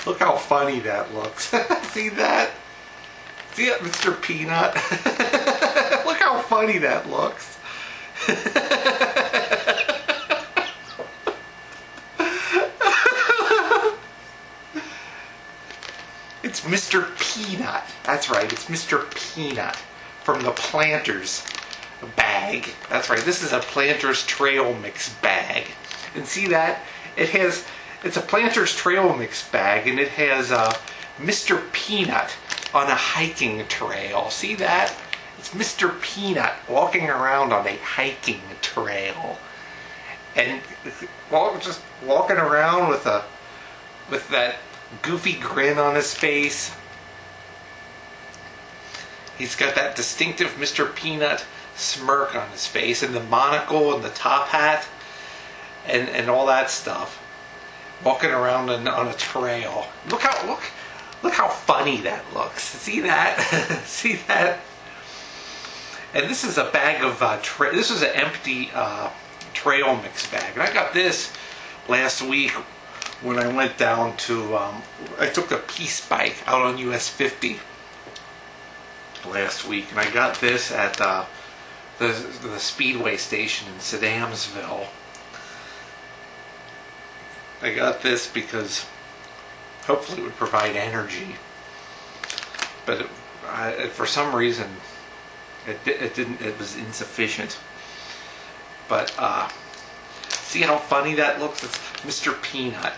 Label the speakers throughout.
Speaker 1: Look how funny that looks. See that? See that, Mr. Peanut? Look how funny that looks. It's Mr. Peanut. That's right, it's Mr. Peanut from the Planters bag. That's right, this is a Planters Trail Mix bag. And see that? It's a Planters Trail Mix bag, and it has Mr. Peanut on a hiking trail. See that? It's Mr. Peanut walking around on a hiking trail. And just walking around with that goofy grin on his face. He's got that distinctive Mr. Peanut smirk on his face, and the monocle and the top hat and all that stuff. Walking around on a trail. Look how funny that looks. See that? See that? And this is a bag of this is an empty trail mix bag, and I got this last week when I went down to, I took a Peace bike out on US 50 last week, and I got this at the Speedway station in Sedamsville. I got this because hopefully it would provide energy, but for some reason it didn't. It was insufficient. But see how funny that looks? It's Mr. Peanut.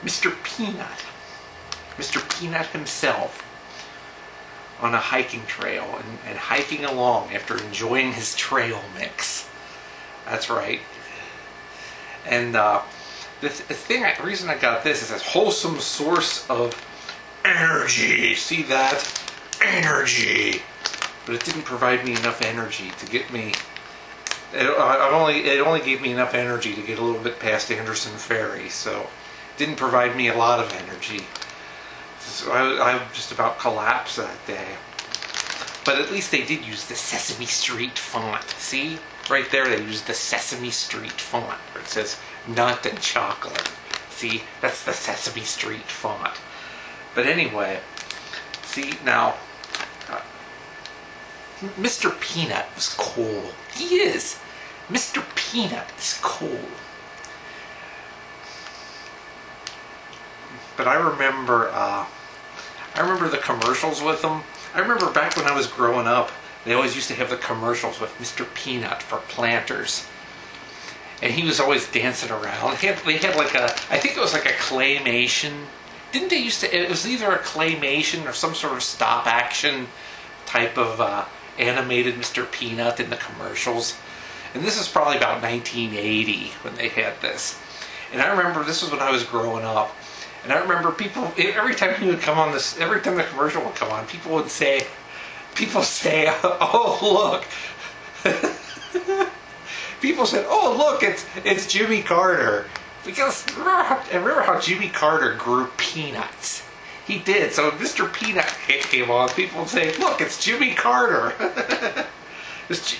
Speaker 1: Mr. Peanut. Mr. Peanut himself on a hiking trail and hiking along after enjoying his trail mix. That's right. And the reason I got this is a wholesome source of energy. See that? Energy. But it didn't provide me enough energy to get me. It only gave me enough energy to get a little bit past Anderson Ferry, so it didn't provide me a lot of energy. So I just about collapsed that day. But at least they did use the Sesame Street font. See? Right there they used the Sesame Street font where it says nut and chocolate. See? That's the Sesame Street font. But anyway, see now, Mr. Peanut was cool. He is. Mr. Peanut is cool. But I remember the commercials with him. I remember back when I was growing up, they always used to have the commercials with Mr. Peanut for Planters. And he was always dancing around. They had like I think it was like a claymation. Didn't they used to, it was either a claymation or some sort of stop action type of animated Mr. Peanut in the commercials. And this is probably about 1980 when they had this. And I remember this was when I was growing up. And I remember people, every time he would come on this, every time the commercial would come on, people say, oh look. People said, oh look, it's Jimmy Carter. Because remember how Jimmy Carter grew peanuts. He did. So Mr. Peanut came on. People would say, look, it's Jimmy Carter.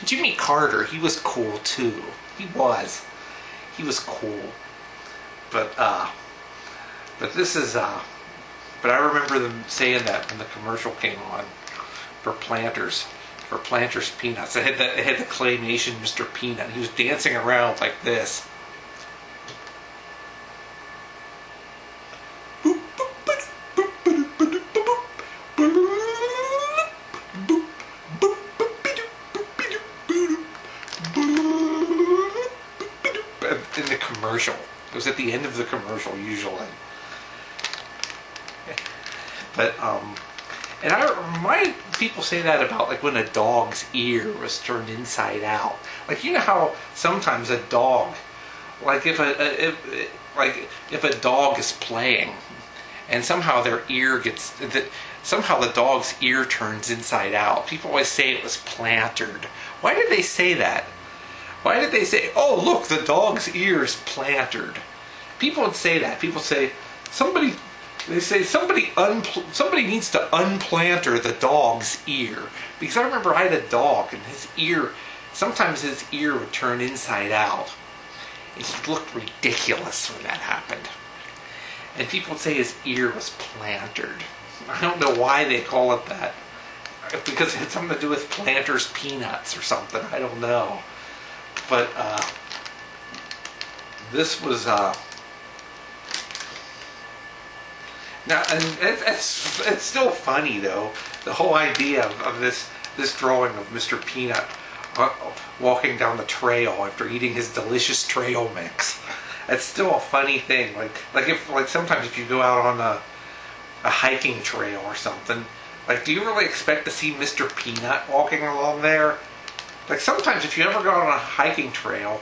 Speaker 1: Jimmy Carter, he was cool too. He was cool. But this is, but I remember them saying that when the commercial came on for Planters Peanuts. It had the claymation Mr. Peanut. He was dancing around like this. In the commercial. It was at the end of the commercial usually. But and why people say that about like when a dog's ear was turned inside out? Like, you know how sometimes a dog, like if a dog is playing and somehow their ear somehow the dog's ear turns inside out. People always say it was plantered. Why did they say that? Why did they say, oh look, the dog's ear is plantered? People would say that. People say somebody needs to unplanter the dog's ear. Because I remember I had a dog and sometimes his ear would turn inside out. and he looked ridiculous when that happened. And people would say his ear was plantered. I don't know why they call it that. Because it had something to do with Planters peanuts or something. I don't know. But this was now, and it's still funny though. The whole idea of this drawing of Mr. Peanut walking down the trail after eating his delicious trail mix. It's still a funny thing. Like sometimes if you go out on a hiking trail or something, like, do you really expect to see Mr. Peanut walking along there? Like, sometimes if you ever go on a hiking trail,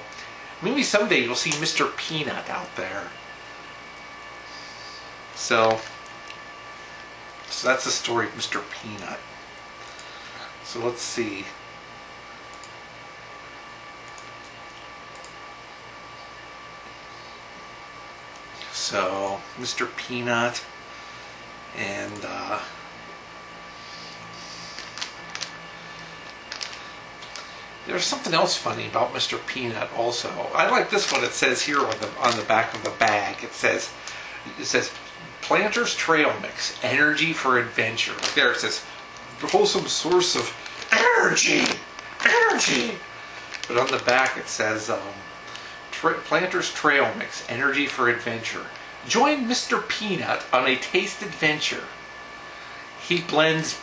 Speaker 1: maybe someday you'll see Mr. Peanut out there. So that's the story of Mr. Peanut. So let's see. So, Mr. Peanut and there's something else funny about Mr. Peanut also. I like this one. It says here on the back of the bag. It says Planters Trail Mix, energy for adventure. Like there it says wholesome source of energy. But on the back it says Planters Trail Mix, energy for adventure. Join Mr. Peanut on a taste adventure. He blends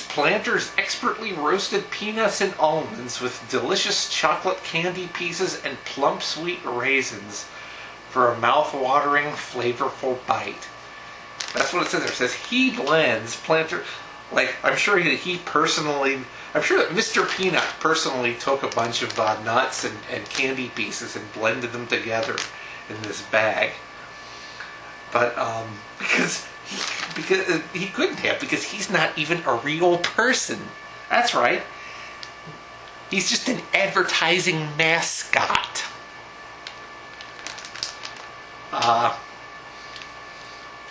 Speaker 1: Planters expertly roasted peanuts and almonds with delicious chocolate candy pieces and plump sweet raisins for a mouth-watering, flavorful bite. That's what it says there. It says he blends Planters. Like, I'm sure that Mr. Peanut personally took a bunch of nuts and candy pieces and blended them together in this bag. But because he couldn't have, because he's not even a real person. That's right. He's just an advertising mascot. But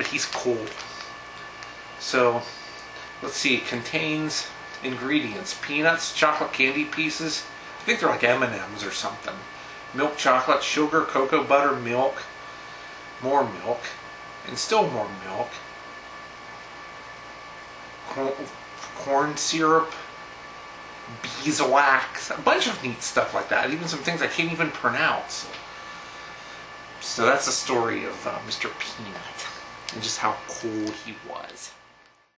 Speaker 1: he's cool. So let's see. It contains ingredients: peanuts, chocolate candy pieces. I think they're like M&Ms or something. Milk chocolate, sugar, cocoa butter, milk, more milk, and still more milk. Corn syrup, beeswax, a bunch of neat stuff like that. Even some things I can't even pronounce. So that's the story of Mr. Peanut and just how cool he was.